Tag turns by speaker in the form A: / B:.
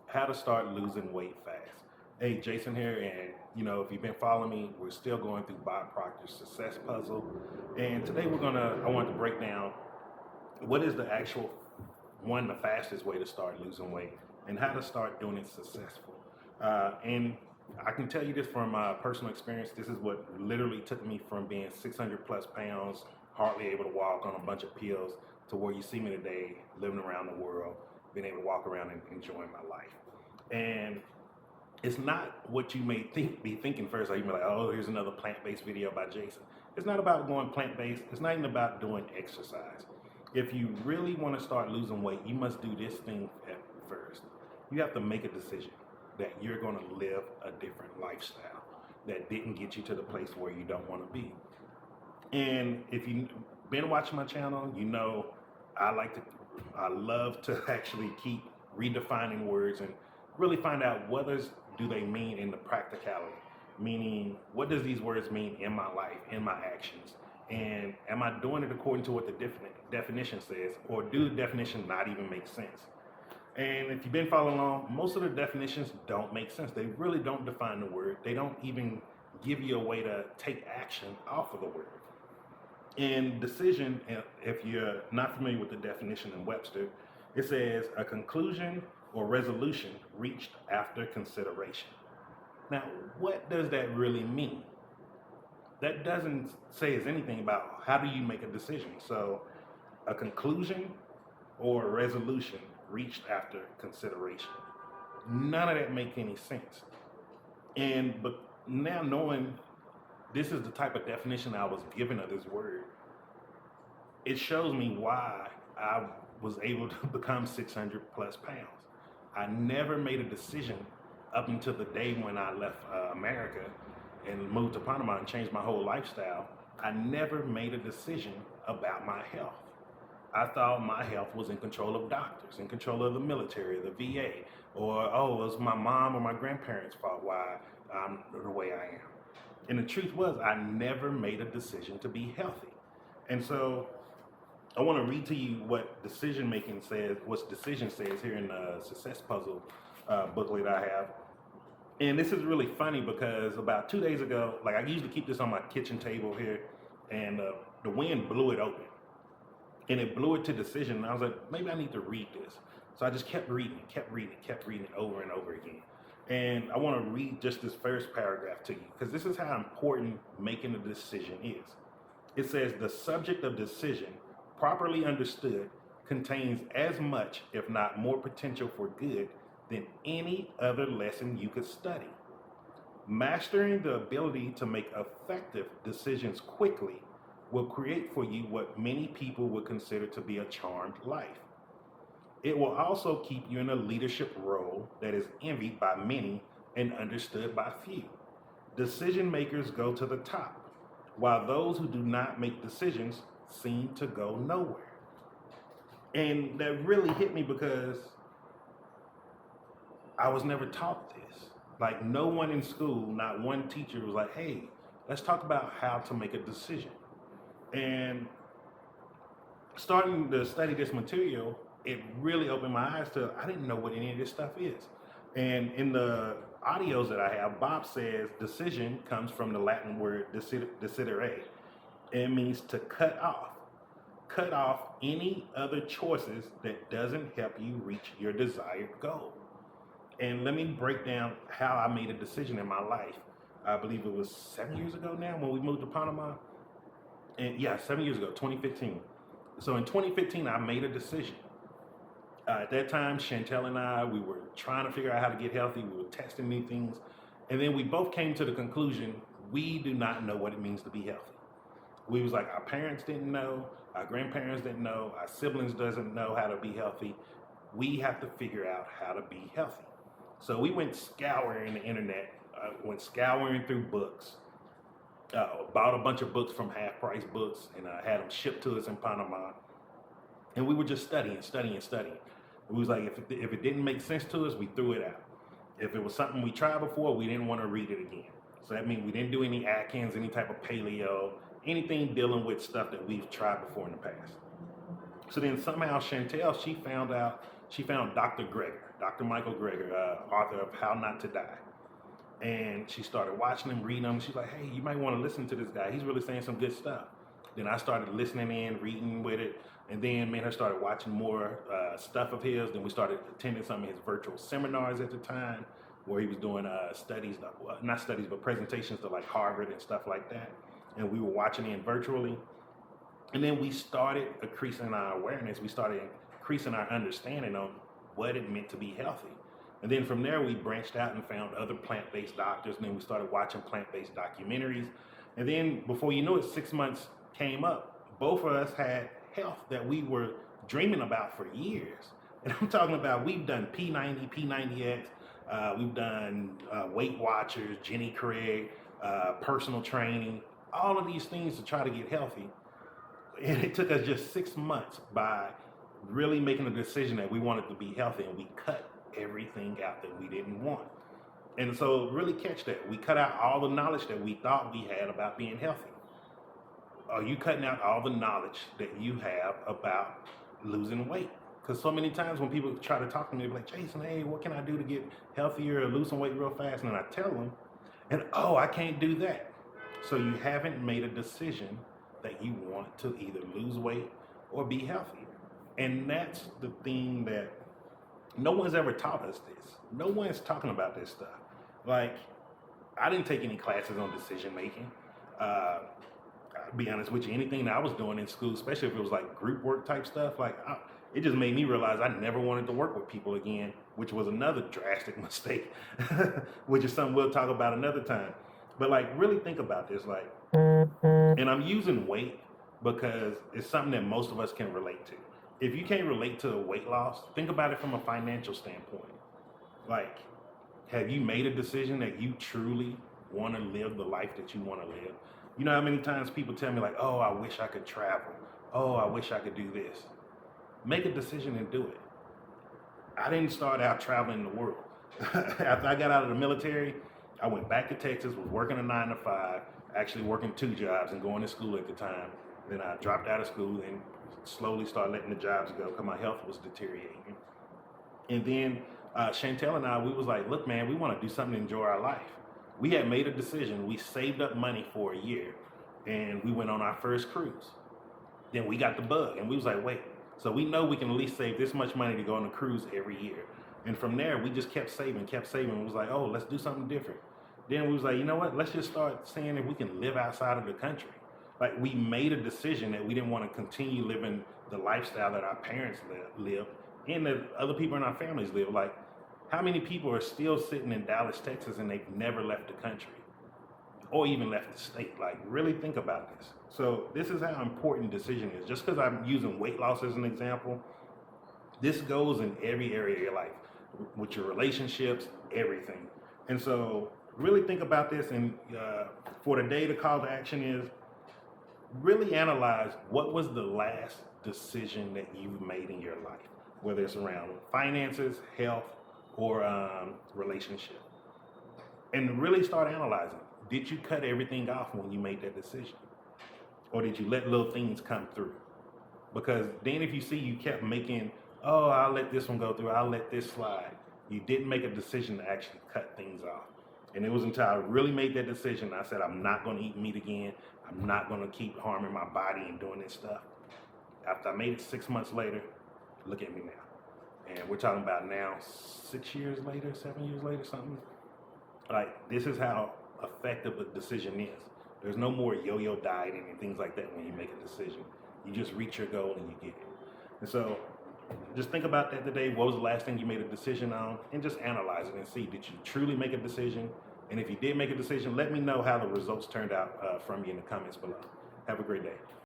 A: how to start losing weight fast. Hey, Jason here, and if you've been following me, we're still going through Bob Proctor's Success Puzzle, and today I want to break down what is the actual the fastest way to start losing weight, and how to start doing it successful. And I can tell you this from my personal experience. This is what literally took me from being 600 plus pounds, hardly able to walk on a bunch of pills, to where you see me today, living around the world, being able to walk around and enjoying my life. And it's not what you may be thinking first. Like you be like, oh, here's another plant-based video by Jason. It's not about going plant-based. It's not even about doing exercise. If you really want to start losing weight, you must do this thing at first. You have to make a decision that you're going to live a different lifestyle that didn't get you to the place where you don't want to be. And if you've been watching my channel, you know I love to actually keep redefining words and really find out do they mean in the practicality. Meaning, what does these words mean in my life, in my actions? And am I doing it according to what the definition says, or do the definition not even make sense? And if you've been following along, most of the definitions don't make sense. They really don't define the word. They don't even give you a way to take action off of the word. In decision, if you're not familiar with the definition in Webster, it says a conclusion or resolution reached after consideration. Now, what does that really mean? That doesn't say anything about how do you make a decision. So, a conclusion or a resolution reached after consideration. None of that make any sense. But now knowing this is the type of definition I was given of this word, it shows me why I was able to become 600 plus pounds. I never made a decision up until the day when I left America and moved to Panama and changed my whole lifestyle. I never made a decision about my health. I thought my health was in control of doctors, in control of the military, the VA, or it was my mom or my grandparents' fault why I'm the way I am. And the truth was, I never made a decision to be healthy. And so I want to read to you what decision says here in the Success Puzzle booklet I have. And this is really funny because about 2 days ago, like I usually keep this on my kitchen table here, and the wind blew it open. And it blew it to decision. And I was like, maybe I need to read this. So I just kept reading it over and over again. And I want to read just this first paragraph to you, because this is how important making a decision is. It says, the subject of decision, properly understood, contains as much, if not more, potential for good than any other lesson you could study. Mastering the ability to make effective decisions quickly will create for you what many people would consider to be a charmed life. It will also keep you in a leadership role that is envied by many and understood by few. Decision makers go to the top, while those who do not make decisions seem to go nowhere. And that really hit me because I was never taught this. Like, no one in school, not one teacher was like, hey, let's talk about how to make a decision. And starting to study this material, it really opened my eyes to, I didn't know what any of this stuff is. And in the audios that I have, Bob says decision comes from the Latin word decidere. It means to cut off. Cut off any other choices that doesn't help you reach your desired goal. And let me break down how I made a decision in my life. I believe it was 7 years ago now when we moved to Panama. And yeah, 7 years ago, 2015. So in 2015, I made a decision. At that time, Chantel and I, we were trying to figure out how to get healthy. We were testing new things. And then we both came to the conclusion, we do not know what it means to be healthy. We was like, our parents didn't know, our grandparents didn't know, our siblings doesn't know how to be healthy. We have to figure out how to be healthy. So we went scouring the internet, went scouring through books, bought a bunch of books from Half Price Books, and had them shipped to us in Panama. And we were just studying. We was like, if it didn't make sense to us, we threw it out. If it was something we tried before, we didn't want to read it again. So that means we didn't do any Atkins, any type of paleo, anything dealing with stuff that we've tried before in the past. So then somehow Chantel, she found out she found Dr. Greger, Dr. Michael Greger, author of How Not to Die. And she started watching him, reading him. She's like, hey, you might want to listen to this guy. He's really saying some good stuff. Then I started listening in, reading with it. And then me and her started watching more stuff of his. Then we started attending some of his virtual seminars at the time where he was doing studies, not studies, but presentations to like Harvard and stuff like that. And we were watching him virtually. And then we started increasing our awareness. We started increasing our understanding on what it meant to be healthy. And then from there, we branched out and found other plant-based doctors. And then we started watching plant-based documentaries. And then before you know it, 6 months came up. Both of us had health that we were dreaming about for years. And I'm talking about, we've done P90, P90X. We've done Weight Watchers, Jenny Craig, personal training, all of these things to try to get healthy. And it took us just 6 months by really making a decision that we wanted to be healthy, and we cut everything out that we didn't want. And so really catch that. We cut out all the knowledge that we thought we had about being healthy. Are you cutting out all the knowledge that you have about losing weight? Because so many times when people try to talk to me, they're like, Jason, hey, what can I do to get healthier or lose some weight real fast? And I tell them, and oh, I can't do that. So you haven't made a decision that you want to either lose weight or be healthy. And that's the thing that no one's ever taught us this. No one's talking about this stuff. Like, I didn't take any classes on decision making. I'll be honest with you, anything that I was doing in school, especially if it was like group work type stuff, it just made me realize I never wanted to work with people again, which was another drastic mistake, which is something we'll talk about another time. But like, really think about this, like, and I'm using weight because it's something that most of us can relate to. If you can't relate to weight loss, think about it from a financial standpoint. Like, have you made a decision that you truly want to live the life that you want to live? You know how many times people tell me like, oh, I wish I could travel. Oh, I wish I could do this. Make a decision and do it. I didn't start out traveling the world. After I got out of the military, I went back to Texas, was working a 9 to 5, actually working 2 jobs and going to school at the time. Then I dropped out of school and slowly started letting the jobs go because my health was deteriorating. And then Chantel and I, we was like, look, man, we want to do something to enjoy our life. We had made a decision. We saved up money for a year and we went on our first cruise. Then we got the bug and we was like, wait, so we know we can at least save this much money to go on a cruise every year. And from there, we just kept saving. It was like, oh, let's do something different. Then we was like, you know what? Let's just start saying if we can live outside of the country. Like, we made a decision that we didn't want to continue living the lifestyle that our parents lived and that other people in our families live. Like, how many people are still sitting in Dallas, Texas, and they've never left the country or even left the state? Like, really think about this. So this is how important decision is. Just because I'm using weight loss as an example, this goes in every area of your life, with your relationships, everything. And so really think about this. And for today, the call to action is really analyze what was the last decision that you've made in your life, whether it's around finances, health, or relationship. And really start analyzing. Did you cut everything off when you made that decision? Or did you let little things come through? Because then if you see you kept making, oh, I'll let this one go through, I'll let this slide, you didn't make a decision to actually cut things off. And it was until I really made that decision, I said, I'm not going to eat meat again. I'm not going to keep harming my body and doing this stuff. After I made it 6 months later, look at me now. And we're talking about now 6 years later, 7 years later, something. Like, this is how effective a decision is. There's no more yo-yo dieting and things like that when you make a decision. You just reach your goal and you get it. And so just think about that today. What was the last thing you made a decision on? And just analyze it and see, did you truly make a decision? And if you did make a decision, let me know how the results turned out from you in the comments below. Have a great day.